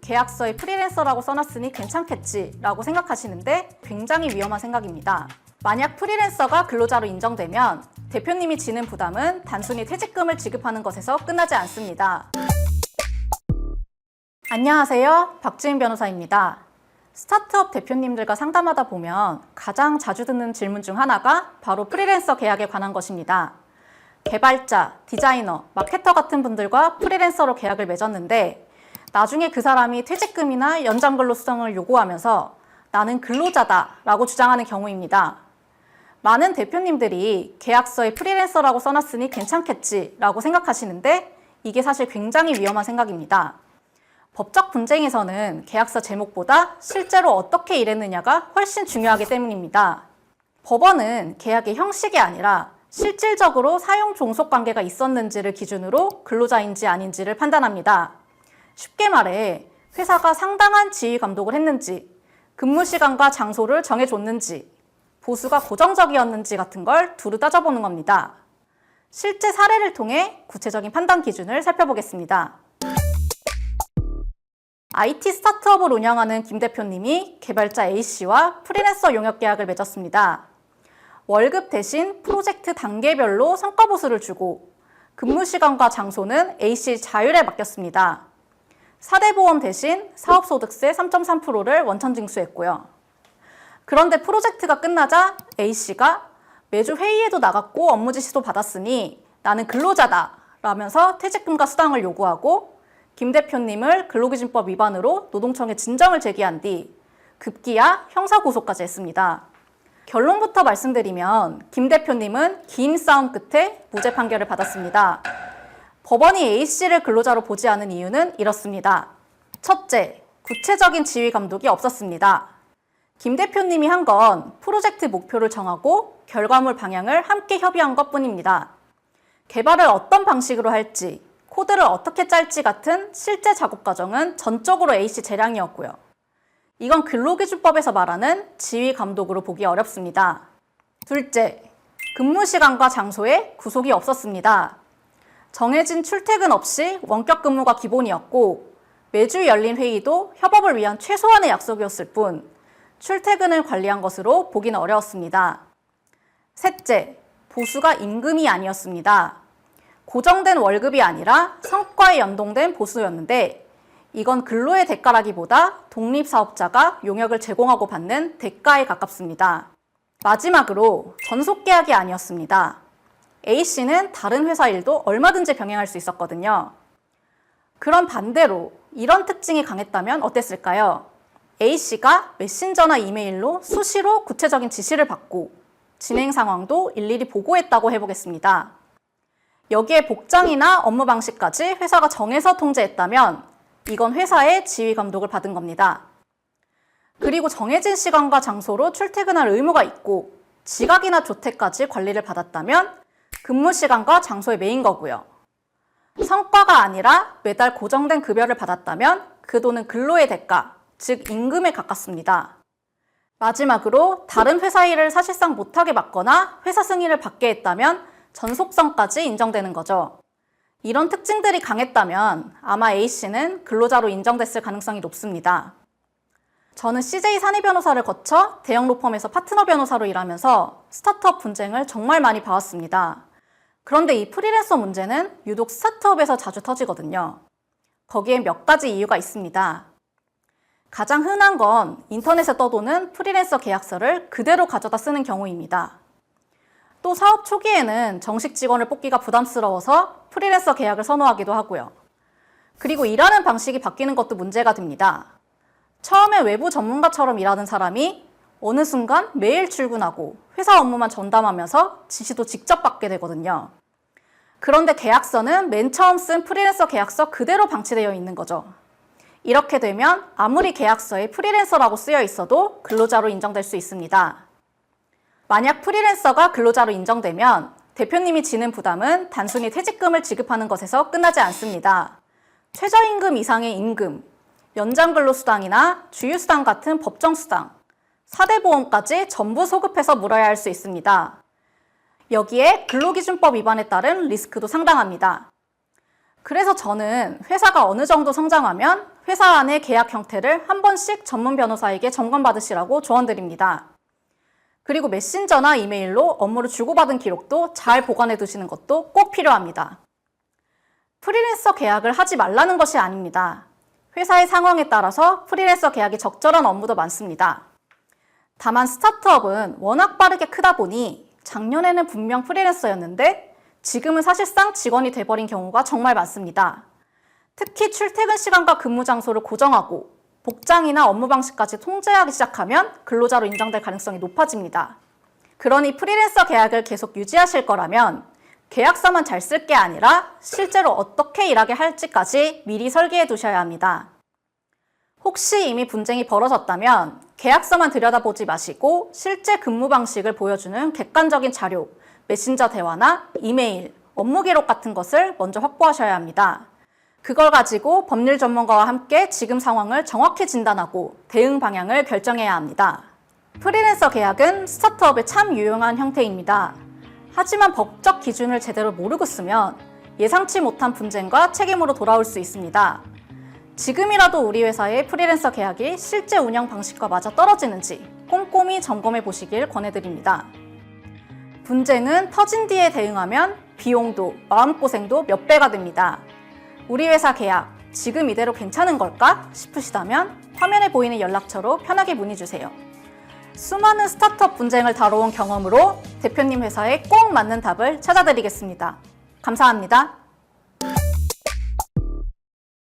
계약서에 프리랜서라고 써놨으니 괜찮겠지라고 생각하시는데 굉장히 위험한 생각입니다. 만약 프리랜서가 근로자로 인정되면 대표님이 지는 부담은 단순히 퇴직금을 지급하는 것에서 끝나지 않습니다. 안녕하세요. 박지은 변호사입니다. 스타트업 대표님들과 상담하다 보면 가장 자주 듣는 질문 중 하나가 바로 프리랜서 계약에 관한 것입니다. 개발자, 디자이너, 마케터 같은 분들과 프리랜서로 계약을 맺었는데 나중에 그 사람이 퇴직금이나 연장근로 수당을 요구하면서 나는 근로자다 라고 주장하는 경우입니다. 많은 대표님들이 계약서에 프리랜서라고 써놨으니 괜찮겠지 라고 생각하시는데 이게 사실 굉장히 위험한 생각입니다. 법적 분쟁에서는 계약서 제목보다 실제로 어떻게 일했느냐가 훨씬 중요하기 때문입니다. 법원은 계약의 형식이 아니라 실질적으로 사용 종속 관계가 있었는지를 기준으로 근로자인지 아닌지를 판단합니다. 쉽게 말해 회사가 상당한 지휘 감독을 했는지, 근무 시간과 장소를 정해줬는지, 보수가 고정적이었는지 같은 걸 두루 따져보는 겁니다. 실제 사례를 통해 구체적인 판단 기준을 살펴보겠습니다. IT 스타트업을 운영하는 김 대표님이 개발자 A씨와 프리랜서 용역 계약을 맺었습니다. 월급 대신 프로젝트 단계별로 성과 보수를 주고 근무 시간과 장소는 A씨 자율에 맡겼습니다. 4대 보험 대신 사업소득세 3.3%를 원천 징수했고요. 그런데 프로젝트가 끝나자 A씨가 매주 회의에도 나갔고 업무 지시도 받았으니 나는 근로자다 라면서 퇴직금과 수당을 요구하고 김 대표님을 근로기준법 위반으로 노동청에 진정을 제기한 뒤 급기야 형사고소까지 했습니다. 결론부터 말씀드리면 김 대표님은 긴 싸움 끝에 무죄 판결을 받았습니다. 법원이 A씨를 근로자로 보지 않은 이유는 이렇습니다. 첫째, 구체적인 지휘 감독이 없었습니다. 김 대표님이 한 건 프로젝트 목표를 정하고 결과물 방향을 함께 협의한 것뿐입니다. 개발을 어떤 방식으로 할지, 코드를 어떻게 짤지 같은 실제 작업 과정은 전적으로 A씨 재량이었고요. 이건 근로기준법에서 말하는 지휘 감독으로 보기 어렵습니다. 둘째, 근무 시간과 장소에 구속이 없었습니다. 정해진 출퇴근 없이 원격 근무가 기본이었고 매주 열린 회의도 협업을 위한 최소한의 약속이었을 뿐 출퇴근을 관리한 것으로 보기는 어려웠습니다. 셋째, 보수가 임금이 아니었습니다. 고정된 월급이 아니라 성과에 연동된 보수였는데 이건 근로의 대가라기보다 독립사업자가 용역을 제공하고 받는 대가에 가깝습니다. 마지막으로 전속계약이 아니었습니다. A씨는 다른 회사 일도 얼마든지 병행할 수 있었거든요. 그럼 반대로 이런 특징이 강했다면 어땠을까요? A씨가 메신저나 이메일로 수시로 구체적인 지시를 받고 진행 상황도 일일이 보고했다고 해보겠습니다. 여기에 복장이나 업무 방식까지 회사가 정해서 통제했다면 이건 회사의 지휘 감독을 받은 겁니다. 그리고 정해진 시간과 장소로 출퇴근할 의무가 있고 지각이나 조퇴까지 관리를 받았다면 근무 시간과 장소에 매인 거고요. 성과가 아니라 매달 고정된 급여를 받았다면 그 돈은 근로의 대가, 즉 임금에 가깝습니다. 마지막으로 다른 회사 일을 사실상 못하게 막거나 회사 승인을 받게 했다면 전속성까지 인정되는 거죠. 이런 특징들이 강했다면 아마 A씨는 근로자로 인정됐을 가능성이 높습니다. 저는 CJ 사내 변호사를 거쳐 대형 로펌에서 파트너 변호사로 일하면서 스타트업 분쟁을 정말 많이 봐왔습니다. 그런데 이 프리랜서 문제는 유독 스타트업에서 자주 터지거든요. 거기에 몇 가지 이유가 있습니다. 가장 흔한 건 인터넷에 떠도는 프리랜서 계약서를 그대로 가져다 쓰는 경우입니다. 또 사업 초기에는 정식 직원을 뽑기가 부담스러워서 프리랜서 계약을 선호하기도 하고요. 그리고 일하는 방식이 바뀌는 것도 문제가 됩니다. 처음에 외부 전문가처럼 일하는 사람이 어느 순간 매일 출근하고 회사 업무만 전담하면서 지시도 직접 받게 되거든요. 그런데 계약서는 맨 처음 쓴 프리랜서 계약서 그대로 방치되어 있는 거죠. 이렇게 되면 아무리 계약서에 프리랜서라고 쓰여 있어도 근로자로 인정될 수 있습니다. 만약 프리랜서가 근로자로 인정되면 대표님이 지는 부담은 단순히 퇴직금을 지급하는 것에서 끝나지 않습니다. 최저임금 이상의 임금, 연장근로수당이나 주휴수당 같은 법정수당, 4대 보험까지 전부 소급해서 물어야 할 수 있습니다. 여기에 근로기준법 위반에 따른 리스크도 상당합니다. 그래서 저는 회사가 어느 정도 성장하면 회사 안의 계약 형태를 한 번씩 전문 변호사에게 점검받으시라고 조언드립니다. 그리고 메신저나 이메일로 업무를 주고받은 기록도 잘 보관해 두시는 것도 꼭 필요합니다. 프리랜서 계약을 하지 말라는 것이 아닙니다. 회사의 상황에 따라서 프리랜서 계약이 적절한 업무도 많습니다. 다만 스타트업은 워낙 빠르게 크다 보니 작년에는 분명 프리랜서였는데 지금은 사실상 직원이 돼버린 경우가 정말 많습니다. 특히 출퇴근 시간과 근무 장소를 고정하고 복장이나 업무 방식까지 통제하기 시작하면 근로자로 인정될 가능성이 높아집니다. 그러니 프리랜서 계약을 계속 유지하실 거라면 계약서만 잘 쓸 게 아니라 실제로 어떻게 일하게 할지까지 미리 설계해 두셔야 합니다. 혹시 이미 분쟁이 벌어졌다면 계약서만 들여다보지 마시고 실제 근무 방식을 보여주는 객관적인 자료, 메신저 대화나 이메일, 업무 기록 같은 것을 먼저 확보하셔야 합니다. 그걸 가지고 법률 전문가와 함께 지금 상황을 정확히 진단하고 대응 방향을 결정해야 합니다. 프리랜서 계약은 스타트업에 참 유용한 형태입니다. 하지만 법적 기준을 제대로 모르고 쓰면 예상치 못한 분쟁과 책임으로 돌아올 수 있습니다. 지금이라도 우리 회사의 프리랜서 계약이 실제 운영 방식과 맞아 떨어지는지 꼼꼼히 점검해 보시길 권해드립니다. 분쟁은 터진 뒤에 대응하면 비용도 마음고생도 몇 배가 됩니다. 우리 회사 계약 지금 이대로 괜찮은 걸까 싶으시다면 화면에 보이는 연락처로 편하게 문의주세요. 수많은 스타트업 분쟁을 다뤄온 경험으로 대표님 회사에 꼭 맞는 답을 찾아드리겠습니다. 감사합니다.